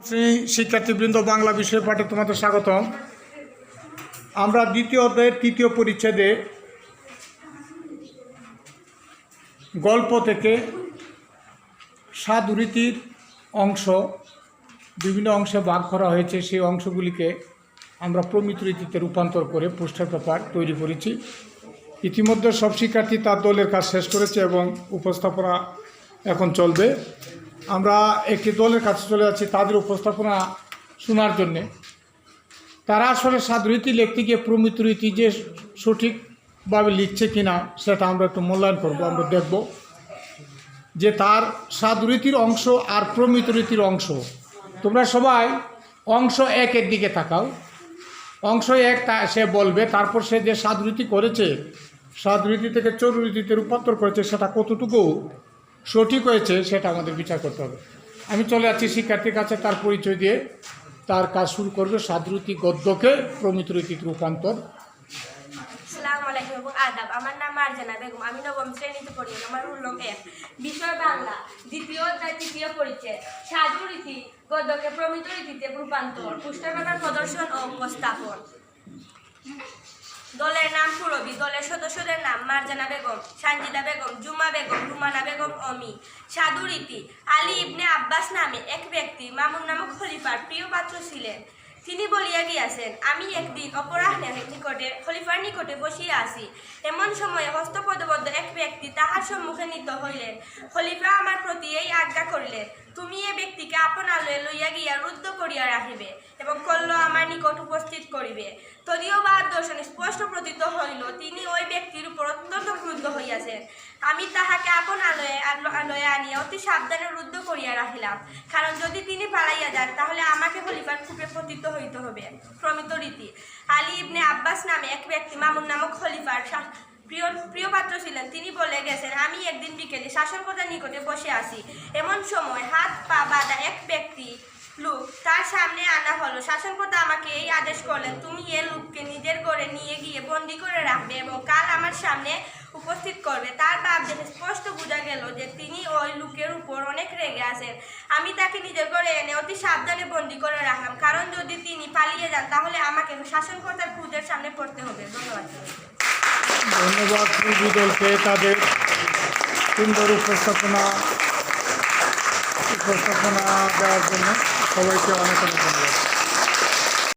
শ্রী শিক্ষার্থীবৃন্দ, বাংলা বিষয় পাঠে তোমাদের স্বাগতম। আমরা দ্বিতীয় অধ্যায়ের তৃতীয় পরিচ্ছেদে গল্প থেকে সাধুরীতির অংশ বিভিন্ন অংশে ভাগ করা হয়েছে। সেই অংশগুলিকে আমরা প্রমিত রীতিতে রূপান্তর করে পোস্টার পেপার তৈরি করেছি। ইতিমধ্যে সব শিক্ষার্থী তার দলের কাজ শেষ করেছে এবং উপস্থাপনা এখন চলবে। আমরা একটি দলের কাছে চলে যাচ্ছি তাদের উপস্থাপনা শোনার জন্যে। তারা আসলে সাধুরীতি লিখতে গিয়ে প্রমিত রীতি যে সঠিকভাবে লিখছে কিনা সেটা আমরা একটু মূল্যায়ন করব। আমরা দেখব যে তার সাধুরীতির অংশ আর প্রমিত রীতির অংশ। তোমরা সবাই অংশ একের দিকে তাকাও। অংশ এক সে বলবে, তারপর সে যে সাধুরীতি করেছে, সাধুরীতি থেকে চরুরীতিতে রূপান্তর করেছে, সেটা কতটুকু সঠিক হয়েছে সেটা আমাদের বিচার করতে হবে। আমি চলে যাচ্ছি শিক্ষার্থীর কাছে, তার পরিচয় দিয়ে তার কাজ শুরু করবে। সাধুরীতি গদ্যকে প্রমিত রীতিতে রূপান্তর। আসসালামু আলাইকুম এবং আদাব। আমার নাম মার্জানা বেগম। আমি নবম শ্রেণীতে পড়ি। আমার রোল নং 1, বিষয় বাংলা, দ্বিতীয় অধ্যায় তৃতীয় পরিচ্ছেদ, সাধুরীতি গদ্যকে প্রমিত রীতিতে রূপান্তর। পুস্তক পেপার প্রদর্শন ও উপস্থাপন। দলের নাম পুরবী। দলের সদস্যদের নাম মার্জানা বেগম, সানজিদা বেগম, জুমা বেগম, রুমানা বেগম, অমি। সাধুরীতি: আলী ইবনে আব্বাস নামে এক ব্যক্তি মামুন নামক খলিফার প্রিয় পাত্র ছিলেন। তিনি বলিয়া গিয়াছেন, আমি একদিন অপরাহ্নে খলিফার নিকটে বসিয়া আছি। এমন সময়ে হস্তপদবদ্ধ এক ব্যক্তি তাহার সম্মুখে নীত হইলেন। খলিফা আমার প্রতি এই আজ্ঞা করিলেন, তুমি এ ব্যক্তিকে আপন আলয়ে লইয়া গিয়া রুদ্ধ করিয়া রাখিবে এবং কল্য আমার নিকট উপস্থিত করিবে। তদীয় দর্শনে স্পষ্ট প্রতীত হইল তিনি ওই ব্যক্তির উপর অত্যন্ত ক্রুদ্ধ হইয়াছেন। আমি তাহাকে আপন আলয়ে আনিয়া অতি সাবধানে রুদ্ধ করিয়া রাখিলাম, কারণ যদি তিনি পালাইয়া যান তাহলে আমাকে খলিফার কূপে পতিত হইতে হবে। প্রমিত রীতি: আলী ইবনে আব্বাস নামে এক ব্যক্তি মামুন নামক খলিফার প্রিয় পাত্র ছিলেন। তিনি বলে গেছেন, আমি একদিন বিকেলে শাসনকর্তার নিকটে বসে আছি। এমন সময় হাত পা বাঁধা এক ব্যক্তি লোক তার সামনে আনা হলো। শাসনকর্তা আমাকে এই আদেশ করলেন, তুমি এ লোককে নিজের ঘরে নিয়ে গিয়ে বন্দি করে রাখবে এবং কাল আমার সামনে উপস্থিত করবে। তার ভাব দেখে স্পষ্ট বোঝা গেল যে তিনি ওই লোকের উপর অনেক রেগে আছেন। আমি তাকে নিজের ঘরে এনে অতি সাবধানে বন্দি করে রাখলাম, কারণ যদি তিনি পালিয়ে যান তাহলে আমাকে শাসনকর্তার ক্রোধের সামনে পড়তে হবে। ধন্যবাদ। ধন্যবাদ প্রবী দলকে তাদের সুন্দর উপস্থাপনা দেওয়ার জন্য। সবাইকে অনেক অনেক ধন্যবাদ।